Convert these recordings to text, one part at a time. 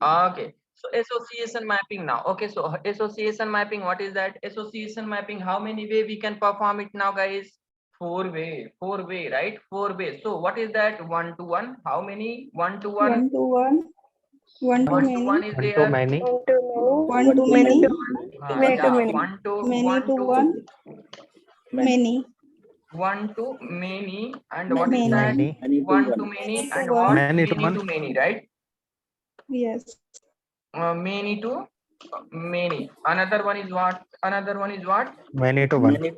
Okay. So association mapping now. Okay. So association mapping, what is that? Association mapping, how many way we can perform it now, guys? Four way, right? Four way. So what is that? One to one. How many? One to one. One to one, one to One to one many, is One too there. many. one to many, Yeah. One to many one to to one, many, one to many. And what is that? many, Many. One to many many to and one. what? Many to Many one. to many, right? Yes, Many to many. Another one is what? Another one is what? Many to one. Many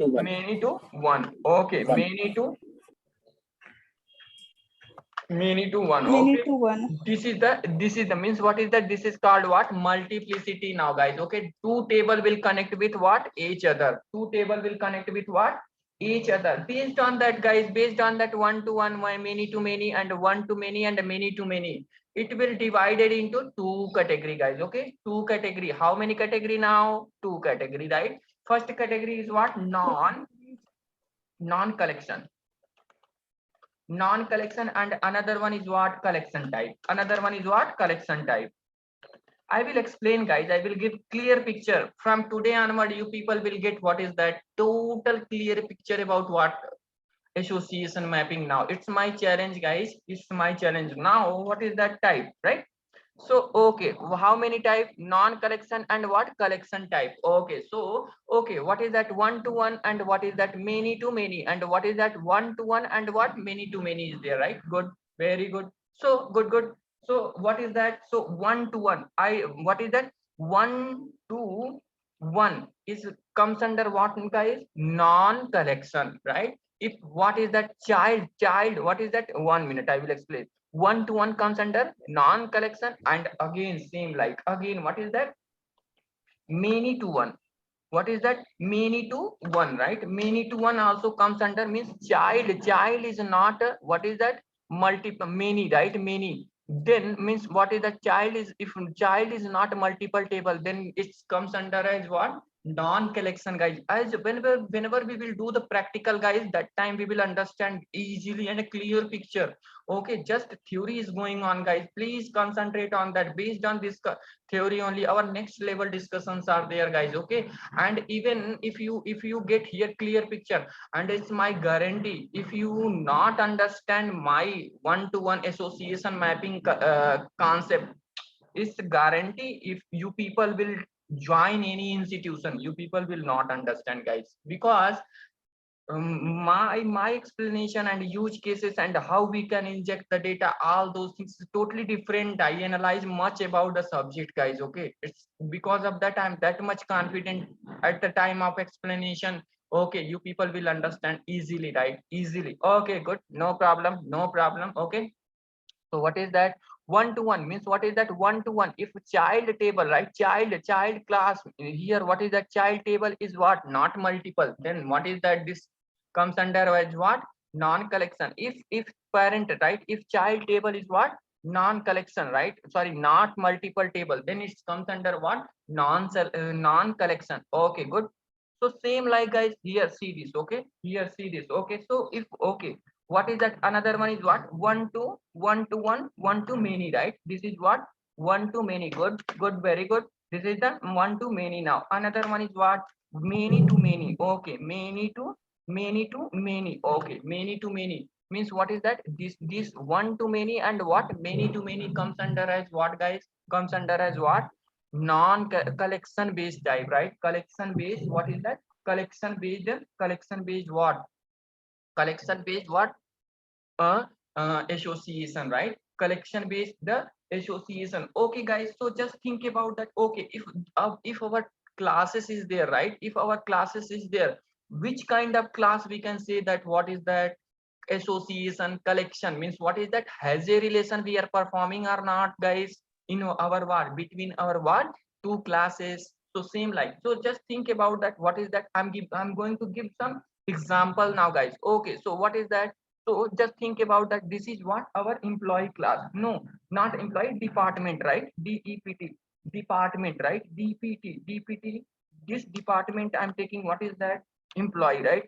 to one. Okay. Many to one. many Okay. to one. This is the means what is that? This is called what? Multiplicity now, guys. Okay. Two table will connect with what? Each other. Two table will connect with what? Each other. Based on that, guys, based on that one to one, many to many, and one to many and many to many, it will divided into two category, guys. Okay. Two category. How many category now? Two category, right? First category is what? Non-collection. Non-collection, and another one is what? Collection type. Another one is what? Collection type. I will explain, guys. I will give clear picture. From today onward, you people will get what is that total clear picture about what association mapping now. It's my challenge, guys. It's my challenge. Now, what is that type, right? So, okay, how many type? Non-collection and what? Collection type. Okay, so, okay, what is that one to one and what is that many to many, and what is that one to one and what many to many is there, right? Good, very good. So, good. So, what is that? So, one to one. What is that? One to one is comes under what, guys? Non-collection, right? If what is that? Child, what is that? 1 minute, I will explain. One to one comes under non-collection, and again same, like again what is that? Many to one. What is that? Many to one, right? Many to one also comes under means child is not what is that? Multiple, many, right? Many, then means what is that? Child is, if child is not multiple table, then it comes under as what? Non-collection, guys. As whenever we will do the practical, guys, that time we will understand easily and a clear picture. Okay, just theory is going on, guys. Please concentrate on that. Based on this theory only, our next level discussions are there, guys. Okay, and even if you get here clear picture, and it's my guarantee, if you not understand my one-to-one association mapping concept, it's guarantee if you people will join any institution, you people will not understand, guys, because my explanation and use cases and how we can inject the data, all those things is totally different. I analyze much about the subject, guys. Okay, it's because of that I'm that much confident at the time of explanation. Okay, you people will understand easily, right? Easily. Okay, good, no problem, no problem. Okay, so what is that? One to one means what is that? One to one, if child table, right? Child class, here what is that? Child table is what? Not multiple, then what is that? This comes under as what? Non-collection. If parent, right? If child table is what? Non-collection, right? Sorry, not multiple table, then it comes under what? Non-collection. Okay, good. So same like, guys, here see this. Okay, here see this. Okay, so if, okay, what is that? Another one is what? One to many, right? This is what? One to many. Good, very good. This is the one to many. Now another one is what? Many to many. Okay, many. Okay, many to many means what is that? This one to many and what? Many to many comes under as what, guys? Comes under as what? Non collection based type, right? Collection based, what is that? Collection based what? Collection based what? uh, Association, right? Collection based the association. Okay, guys, so just think about that. Okay, if our classes is there, right? If our classes is there, which kind of class we can say that? What is that? Association. Collection means what is that? Has a relation we are performing or not, guys? In our what? Between our what? Two classes. So same like, so just think about that. What is that? I'm going to give some example now, guys. Okay, so what is that? So just think about that. This is what? Our employee class. No, not employee, department, right? DEPT, department, right? DPT. This department I'm taking, what is that? Employee, right?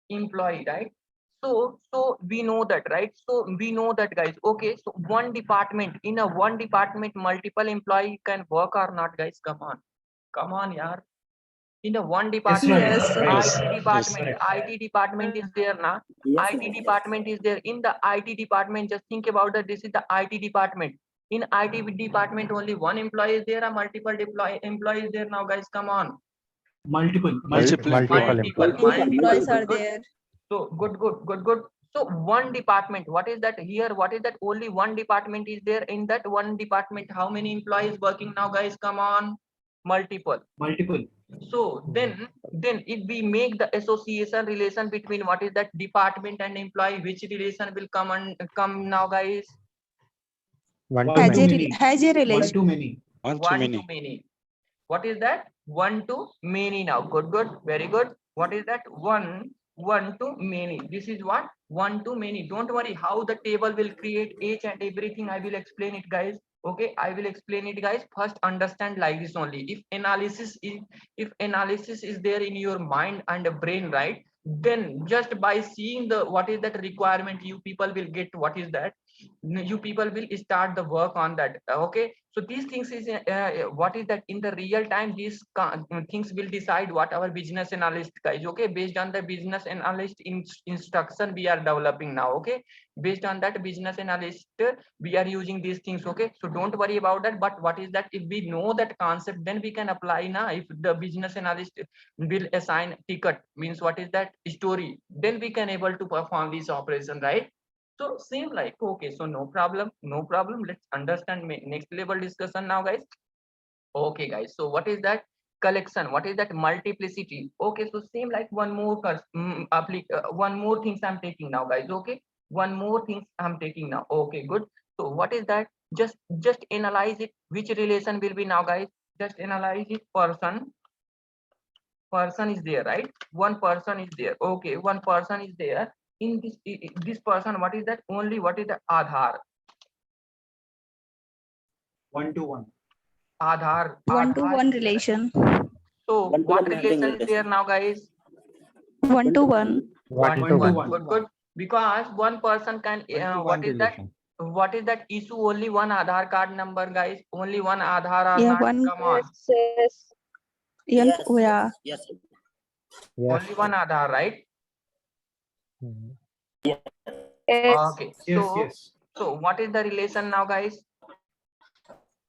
Employee, right? So we know that, right? So we know that, guys. Okay, so one department, in a one department, multiple employee can work or not, guys? Come on, yaar. In a one department, Yes, sir. IT department is there now. Yes, IT department is there. In the IT department, just think about that. This is the IT department. In IT department, only one employee is there, or multiple employees there now, guys? Come on. Multiple Multiple Employees are good. there. So good. So one department, what is that here? What is that? Only one department is there. In that one department, how many employees working now, guys? Come on. Multiple. So then if we make the association relation between what is that department and employee, which relation will come now, guys? Has a relation. One to many. What is that? One to many now. Good. Very good. What is that? One to many. This is what? One to many. Don't worry how the table will create each and everything. I will explain it, guys. Okay, I will explain it, guys. First understand like this only. If analysis is there in your mind and brain, right? Then just by seeing the what is that requirement, you people will get what is that. You people will start the work on that. Okay, so these things is what is that in the real time, these things will decide what our business analyst, guys. Okay, based on the business analyst instruction we are developing now. Okay, based on that business analyst we are using these things. Okay, so don't worry about that. But what is that, if we know that concept, then we can apply now. If the business analyst will assign ticket, means what is that story, then we can able to perform this operation, right? So same like, okay, so no problem. Let's understand next level discussion now, guys. Okay, guys, so what is that collection? What is that multiplicity? Okay, so same like one more one more things I'm taking now, guys. Okay, one more things I'm taking now. Okay, good. So what is that? Just analyze it. Which relation will be now, guys? Just analyze it. Person is there, right? One person is there. Okay, one person is there. In this person, what is that? Only what is the Aadhaar? 1-to-1. Aadhaar. 1-to-1 relation. So what relation is there now, guys? 1-to-1. 1-to-1. Good. Because one person can what is that? relation. What is that issue? Only one Aadhaar card number, guys. Only one Aadhaar or Yeah, not? one. Come on. Yeah. Yes. Only one Aadhaar, right? Mhm. Okay. Yes. So what is the relation now, guys?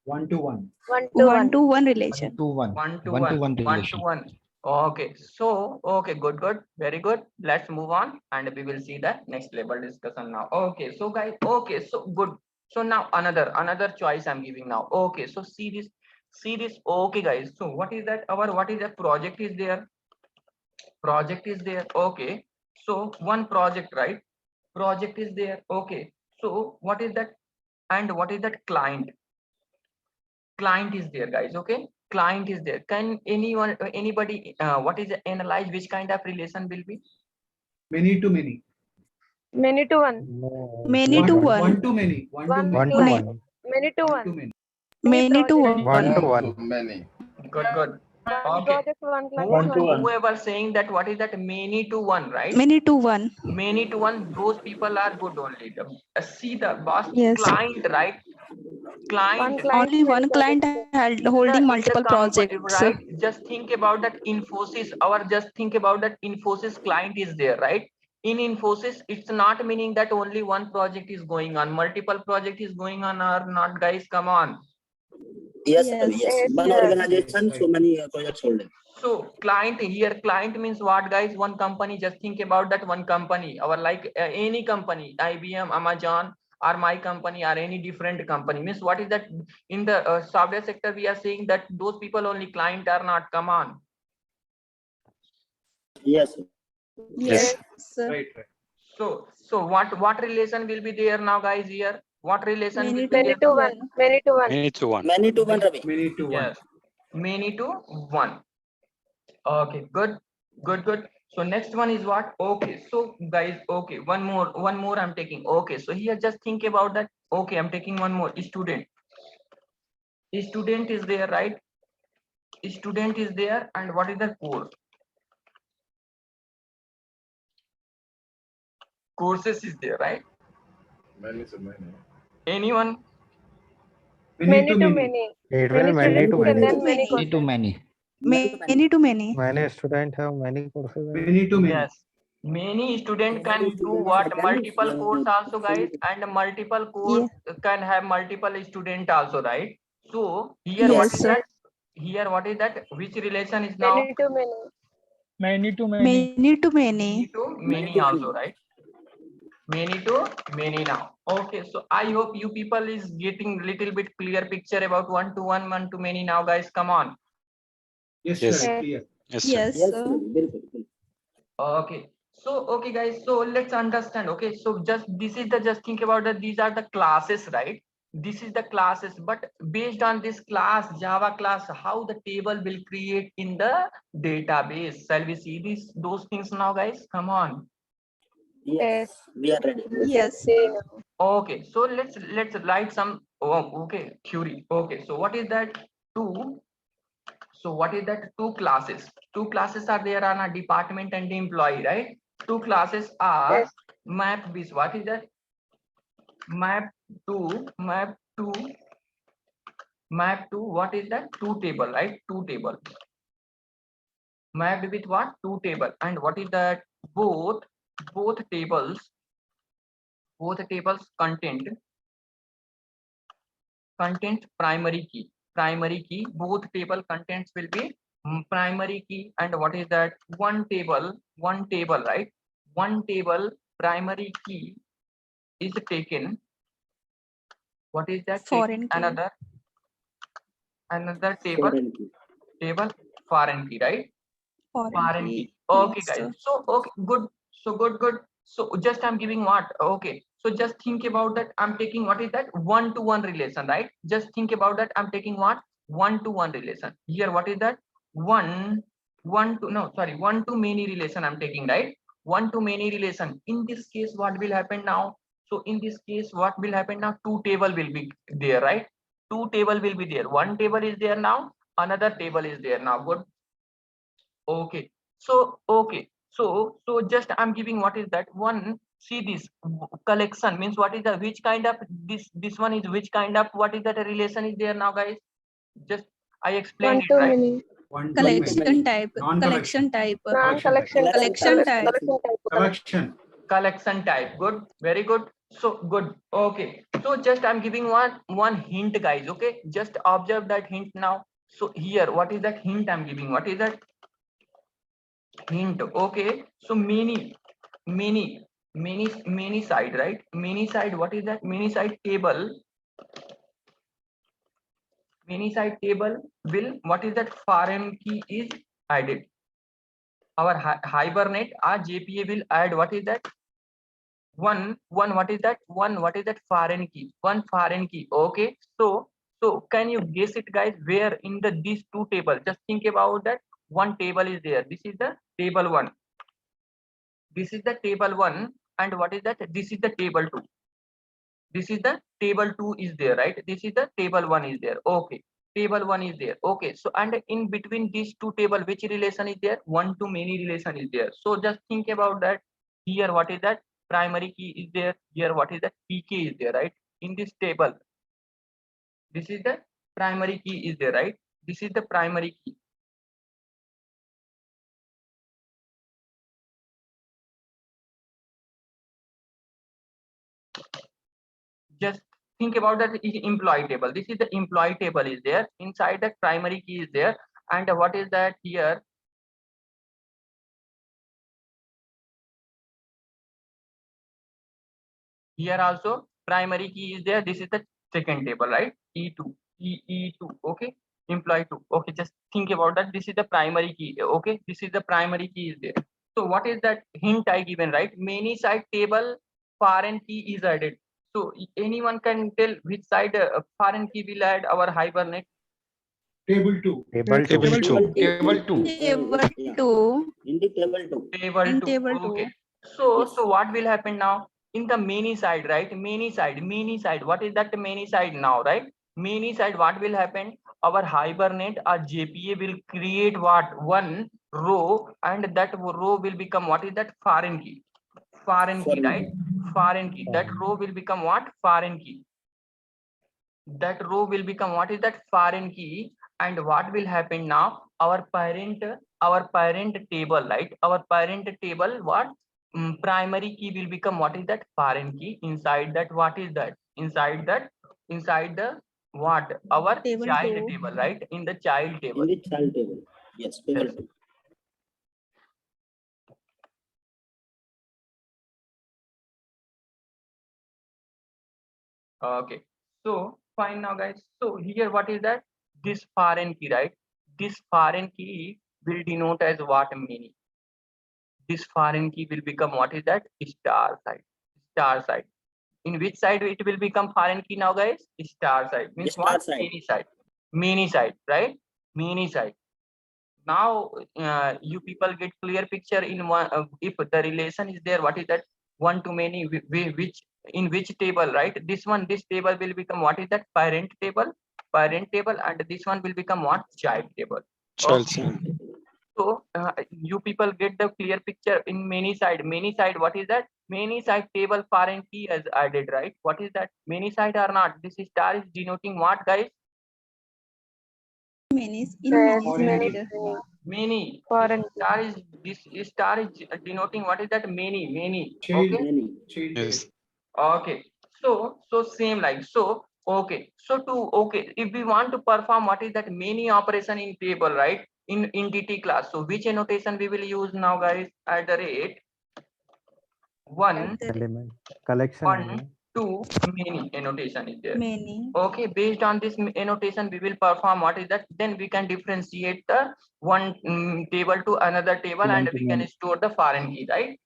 1-to-1. 1-to-1 relation. 1-to-1. 1-to-1. 1-to-1 relation. 1-to-1. Okay. So okay, good. Very good. Let's move on and we will see the next level discussion now. Okay, so guys, okay, so good. So now another choice I'm giving now. Okay, so see this. Okay, guys. So what is that? What is the project is there? Project is there. Okay. So one project, right? Project is there. Okay. So what is that? And what is that client? Client is there, guys. Okay, client is there. Can anybody what is the analyze which kind of relation will be? Many to many. Many to one. No. Many to one. 1-to-many. 1-to-1. Many to one. 1-to-many. Many to one. 1-to-1. Good. One Okay. project, one client. Whoever saying that what is that many to one, right? Many to one. Many to one, those people are good only. See the boss. Yes. Client, right? Client. Only one client holding multiple projects. Right? Just think about that Infosys, just think about that Infosys client is there, right? In Infosys, it's not meaning that only one project is going on, multiple project is going on or not, guys. Come on. Yes. Yes. One organization, so many projects holding. So client here, client means what, guys? One company. Just think about that one company. Our like any company, IBM, Amazon, or my company, or any different company. Means what is that? In the software sector, we are saying that those people only client are not. Come on. Yes. Yes. Right. So what relation will be there now, guys? Here, what relation will be Many there? to one. Many to one. Many to 1. Many to one, Ravi. Many to 1. Yes, many to one. Okay, good. So next one is what? Okay, so guys, okay, one more I'm taking. Okay, so here just think about that. Okay, I'm taking one more. Student is there, right? Student is there, and what is the course? courses is there, right? Many to many. Anyone? Many to many. It Many will many to students and many. then many Many courses. many. Many to many. Many students have many courses. Many to many. Yes. Many student can Many do students what? attend, Multiple course also, so guys, and multiple course can have multiple student also, right? So here what Yes, is sir. that? Here what is that? Which relation is now? Many to many. Many to many. Many to Many many. to Many many to also, many. right? Many to many now. Okay, so I hope you people is getting little bit clear picture about one to one, one to many now, guys. Come on. Yes, Yes. sir. Yes. Clear. Yes, Yes, sir. sir. Bilkul. Okay. So okay, guys. So let's understand. Okay, so just this is the just think about that. These are the classes, right? This is the classes, but based on this class, Java class, how the table will create in the database. Shall we see those things now, guys? Come on. Yes, we are ready. We can Yes. see now. Okay, so let's write some. Oh, okay, query. Okay, so what is that? Two. So what is that? Two classes. Two classes are there on a department and the employee, right? Two classes are Yes. map with what is that? Map to what is that? Two table, right? Two table. Mapped with what? Two table. And what is that? Both tables content primary key. Both table contents will be primary key. And what is that? One table, right? One table primary key is taken. What is that? Foreign key. Another table foreign key, right? Foreign key. Okay, Yes, guys. sir. So okay, good. So good. So just I'm giving what? Okay. So just think about that. I'm taking what is that? One-to-one relation, right? Just think about that. I'm taking what? One-to-one relation. Here, what is that? One to many relation I'm taking, right? One to many relation. In this case, what will happen now? So in this case, what will happen now? Two table will be there, right? Two table will be there. One table is there now. Another table is there now. Good. Okay. So just I'm giving what is that one. See this collection means what is the which kind of this one is which kind of what is that a relation is there now, guys? Just I One explained it, to right? many. One to many. Collection type. Non-collection. Collection type. Non-collection. Collection type. Collection. Collection type. Good, very good. So good. Okay. So just I'm giving one hint, guys. Okay. Just observe that hint now. So here, what is that hint I'm giving? What is that hint? Okay. So many side, right? Many side. What is that? Many side table. Many side table will what is that? Foreign key is added. Our Hibernate, our JPA will add what is that? One what is that? What is that? Foreign key. One foreign key. Okay. So can you guess it, guys? Where in these two tables? Just think about that. One table is there. This is the table one. This is the table one. And what is that? This is the table two. This is the table two is there, right? This is the table one is there. Okay. Table one is there. Okay. So and in between these two table, which relation is there? One to many relation is there. So just think about that. Here, what is that? Primary key is there. Here, what is that? PK is there, right? In this table, this is the primary key is there, right? This is the primary key. Just think about that employee table. This is the employee table is there. Inside that primary key is there. And what is that here? Here also primary key is there. This is the second table, right? E2, E2. Okay. Employee 2. Okay. Just think about that. This is the primary key. Okay. This is the primary key is there. So what is that hint I given, right? Many side table foreign key is added. So anyone can tell which side foreign key will add our Hibernate? Table 2. Table two. Table 2. Table 2. In the table 2. Table In 2. table 2. Okay. So what will happen now? In the many side, right? Many side. What is that many side now, right? Many side, what will happen? Our Hibernate or JPA will create what? One row, and that row will become what is that? Foreign key. Foreign key, Foreign right? Foreign key. That row will become what? Foreign key. That row will become what is that? Foreign key. And what will happen now? Our parent table, right? Our parent table, what? Primary key will become what is that? Foreign key. Inside that, what is that? Inside the what? Our Table child two. table, right? In the child table. In the child table. Yes, table Yes. 2. Okay, so fine now, guys. So here, what is that? This foreign key, right? This foreign key will denote as what? Many. This foreign key will become what is that? Star side. Star side. In which side it will become foreign key now, guys? Star side means Star what? side. Many side. Many side, right? Many side. Now you people get clear picture in one. If the relation is there, what is that? One to many, which in which table, right? This table will become what is that? Parent table, and this one will become what? Child table. Okay. So you people get the clear picture in many side. What is that? Many side table foreign key as added, right? What is that? Many side or not? This star is denoting what, guys? Many in Yes, many many, side. many. Many. Foreign This star is denoting what is that? Many. Child. Okay. Many. Child. Okay. So same like so. Okay. So if we want to perform what is that many operation in table, right? In entity class. So which annotation we will use now, guys? At the rate one, Element. Collection. one, two, many annotation is there. Many. Okay, based on this annotation, we will perform what is that? Then we can differentiate the one table to another table, and we can store the foreign key, right?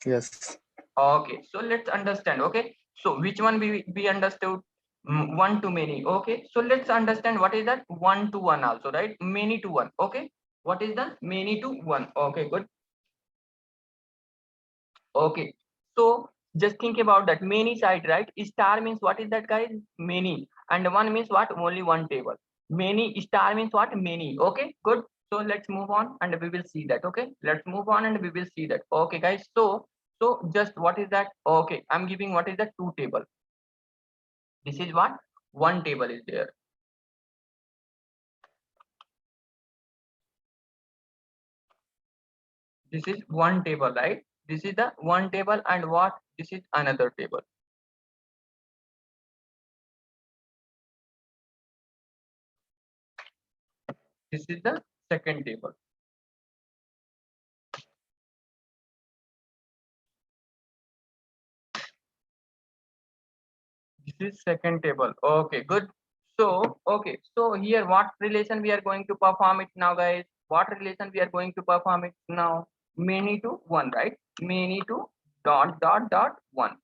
Yes. Okay, so let's understand. Okay, so which one we understood? One to many. Okay, so let's understand what is that? One to one also, right? Many to one. Okay, what is the many to one? Okay, good. Okay, so just think about that. Many side, right? Star means what is that, guys? Many, and one means what? Only one table. Many star means what? Many. Okay, good. So let's move on and we will see that. Okay, let's move on and we will see that. Okay, guys. So just what is that? Okay, I'm giving what is that? Two table. This is what? One table is there. This is one table, right? This is the one table, and what? This is another table. This is the second table. This is second table. Okay, good. So okay, so here what relation we are going to perform it now, guys? What relation we are going to perform it now? Many to one, right? Many to dot dot dot one.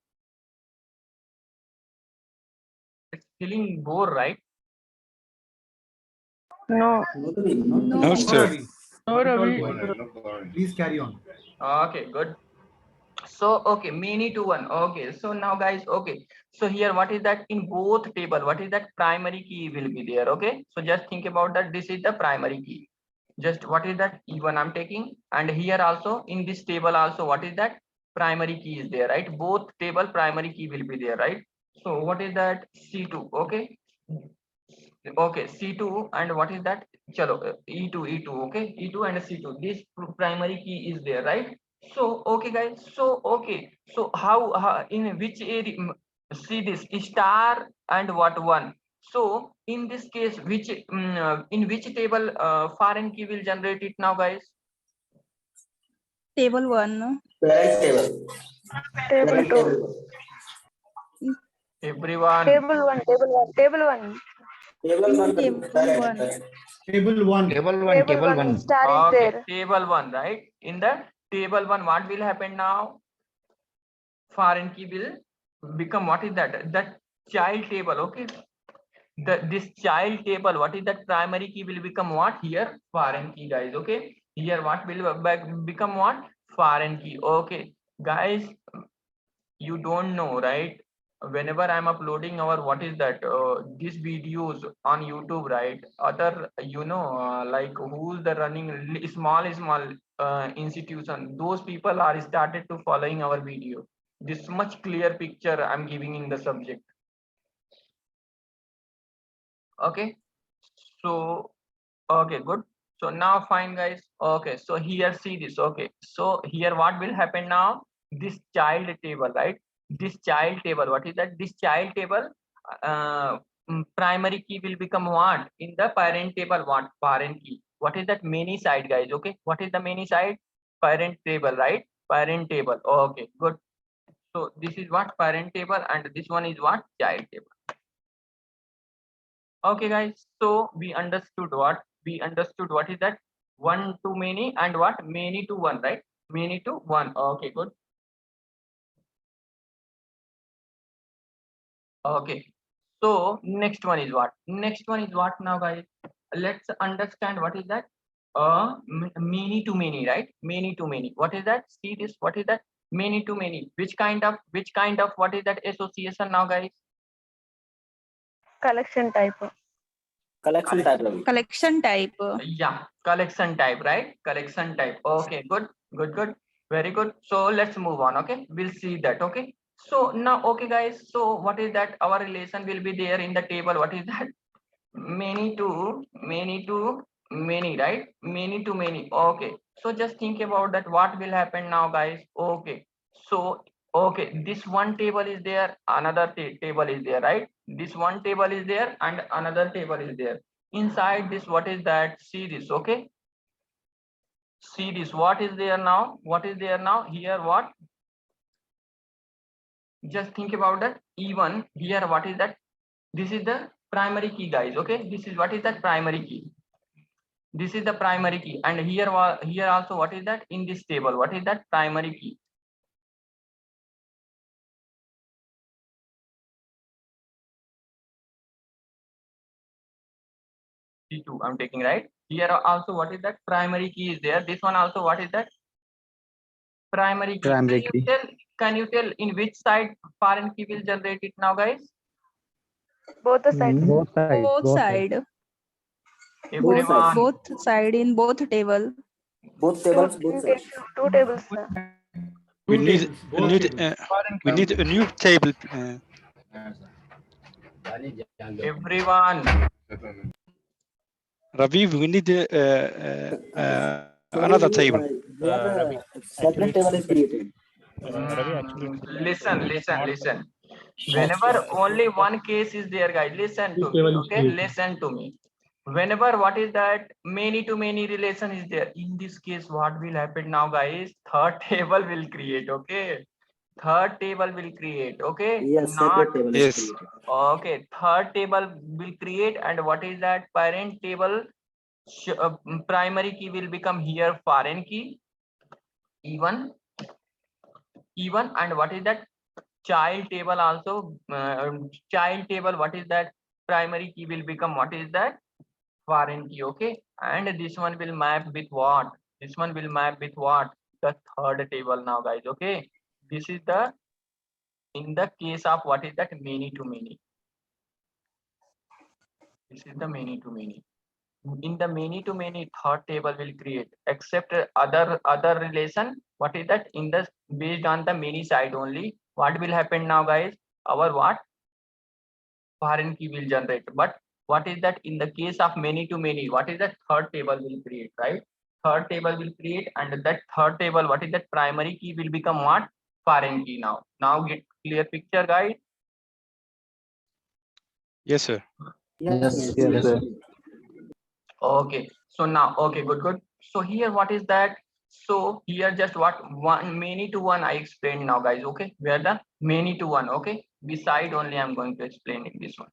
It's feeling bore, right? No. No, sir. No, Ravi. Please carry on. Okay, good. So okay, many to one. Okay, so now, guys, okay, so here what is that? In both table, what is that? Primary key will be there. Okay, so just think about that. This is the primary key. Just what is that? E1 I'm taking, and here also in this table also what is that? Primary key is there, right? Both table primary key will be there, right? So what is that? C2. Okay, okay, C2, and what is that? Chalo, E2. Okay, E2 and C2, this primary key is there, right? So okay, guys, so okay, so how in which area? See this star and what one? So in this case, which in which table foreign key will generate it now, guys? Table 1. Parent table. Table 2. Everyone. Table 1. Table 1. Table 1. Table 1. Table Parent. 1. Table 1. Table 1. Star is Okay, there. table 1, right? In the table 1, what will happen now? Foreign key will become what is that? That child table. Okay, this child table, what is that? Primary key will become what? Here foreign key, guys. Okay, here what will become what? Foreign key. Okay, guys, you don't know, right? Whenever I'm uploading our what is that these videos on YouTube, right? Other like who's the running small institution, those people are started to following our video. This much clear picture I'm giving in the subject. Okay, so okay, good. So now fine guys. Okay, so here see this. Okay, so here what will happen now? This child table, right? This child table, what is that? This child table primary key will become what? In the parent table, what? Parent key. What is that? Many side guys. Okay, what is the many side? Parent table, right? Parent table. Okay, good. So this is what? Parent table, and this one is what? Child table. Okay guys, so we understood what? We understood what is that? One to many and what? Many to one, right? Many to one. Okay, good. Okay, so next one is what? Next one is what now guys? Let's understand what is that? Many to many, right? Many to many. What is that? See this, what is that? Many to many. Which kind of what is that association now guys? Collection type. Collection type, Ravi. Collection type. Yeah, collection type, right? Collection type. Okay, good, good, good, very good. So let's move on. Okay, we'll see that. Okay, so now okay guys, so what is that? Our relation will be there in the table. What is that? Many to many, right? Many to many. Okay, so just think about that. What will happen now guys? Okay, so okay, this one table is there, another table is there, right? This one table is there and another table is there. Inside this, what is that? See this. Okay, see this. What is there now? What is there now? Here what? Just think about that. Even here, what is that? This is the primary key guys. Okay, this is what is that? Primary key. This is the primary key, and here also what is that? In this table, what is that? Primary key. C2 I'm taking, right? Here also what is that? Primary key is there. This one also what is that? Primary key. Primary key. Can you tell in which side foreign key will generate it now guys? Both the sides. Both sides. Both side. Everyone. Both side in both table. Both tables, both sides. Two tables. Sir. We Two need tables, both tables. we need a new table. Everyone. Ravi, we need another table. Separate table is created. Listen. Whenever only one case is there, guys, listen to me. Okay, listen to me. Whenever what is that? Many to many relation is there. In this case, what will happen now, guys? Third table will create. Okay, third table will create. Okay. Yes, Not separate table Yes. is created. okay. Third table will create, and what is that? Parent table. Primary key will become here foreign key. Even and what is that? Child table also. Child table. What is that? Primary key will become what is that? Foreign key. Okay, and this one will map with what? This one will map with what? The third table now, guys. Okay, this is the in the case of what is that? Many to many. This is the many to many. In the many to many, third table will create, except other relation. What is that? In the based on the many side only. What will happen now, guys? Our what? Foreign key will generate. But what is that? In the case of many to many, what is that? Third table will create, right? Third table will create, and that third table, what is that? Primary key will become what? Foreign key now. Now get clear picture, guys. Yes, sir. Yes, Yes, sir. Okay, so now okay, good. So here what is that? So here just what? One many to one I explained now, guys. Okay, where the many to one. Okay, beside only I'm going to explain in this one.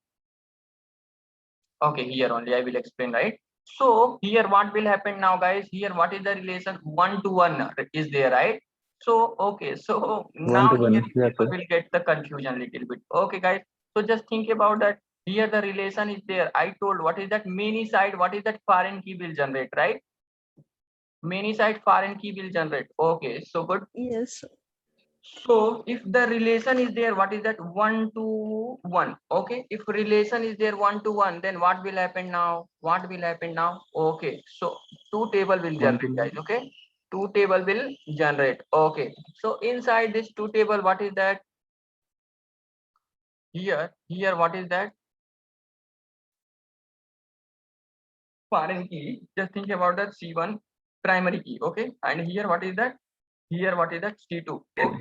Okay, here only I will explain, right? So here what will happen now, guys? Here what is the relation? 1 to 1 is there, right? So okay, so now 1 to 1. here Yes, people sir. will get the confusion little bit. Okay, guys. So just think about that. Here the relation is there. I told what is that? Many side. What is that? Foreign key will generate, right? Many side foreign key will generate. Okay, so good. Yes. So if the relation is there, what is that? 1 to 1. Okay, if relation is there 1 to 1, then what will happen now? What will happen now? Okay, so two table will 1 to generate, 1. guys. Okay, two table will generate. Okay, so inside this two table, what is that? Here what is that? Foreign key. Just think about that C1 primary key. Okay, and here what is that? Here what is that? C2. Okay.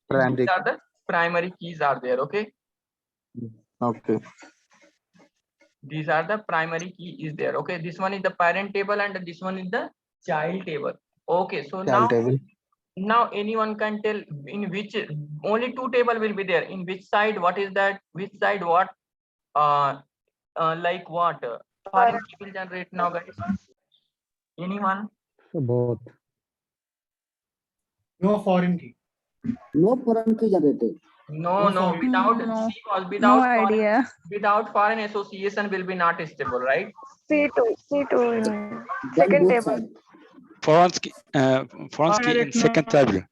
Primary These are the primary keys are there. Okay, Okay. these are the primary key is there. Okay, this one is the parent table and this one is the child table. Okay, so Child table. now anyone can tell in which only two table will be there. In which side what is that? Which side what? Like what? Foreign key will generate now, guys. Anyone? So both. No foreign key. No foreign key generated. No, No, sorry. without No. C was No without foreign, idea. without foreign association will be not stable, right? C2 in Then second both table. side. Forensic in second table.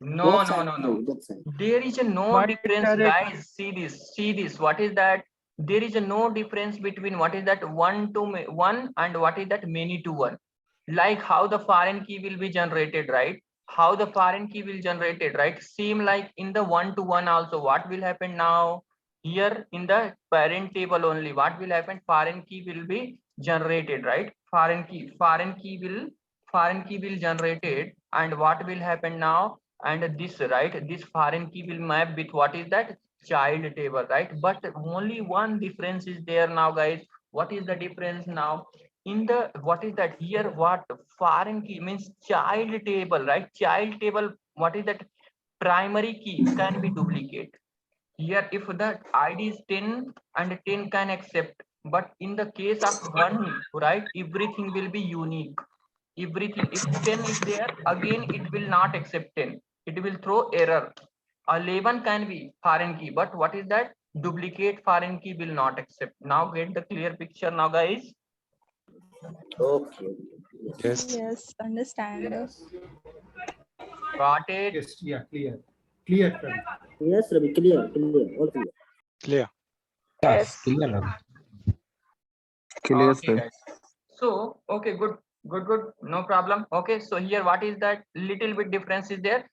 No, Both no, side. no, no. Both side. There is a no Why difference, direct? guys. See this. What is that? There is a no difference between what is that 1 to 1 and what is that many to 1. Like how the foreign key will be generated, right? How the foreign key will generated, right? Same like in the 1 to 1 also. What will happen now? Here in the parent table only, what will happen? Foreign key will be generated, right? Foreign key will generated, and what will happen now? And this, right, this foreign key will map with what is that? Child table, right? But only one difference is there now, guys. What is the difference now? In the what is that here? What foreign key means child table, right? Child table, what is that? Primary key can be duplicate. Here if the ID is 10 and 10 can accept, but in the case of 1, right, everything will be unique. Everything, if 10 is there, again it will not accept 10, it will throw error. 11 can be foreign key, but what is that? Duplicate foreign key will not accept. Now get the clear picture now, guys. Okay. Yes. Yes, understand. Got it? Yes, yeah, clear. Clear, Ravi. Yes, Ravi, clear. All clear. Clear. Yes. Clear, Okay, sir. guys. So okay, good, no problem. Okay, so here what is that? Little bit difference is there.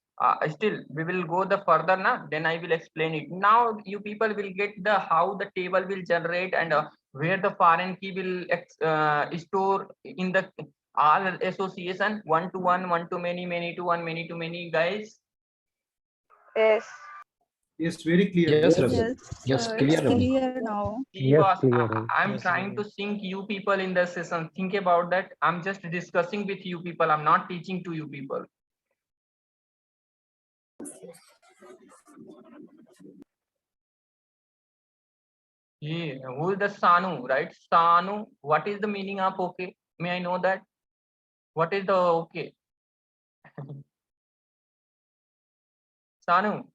Still we will go the further now, then I will explain it. Now you people will get the how the table will generate and where the foreign key will store in the all association 1 to 1, 1 to many, many to 1, many to many, guys. Yes. Yes, very clear. Yes, Yes, it's clear now. Because clear. I'm trying to sync you people in the session. Think about that. I'm just discussing with you people. I'm not teaching to you people. Yeah, who is the Sanu, right? Sanu, what is the meaning of okay? May I know that? What is the okay? Sanu.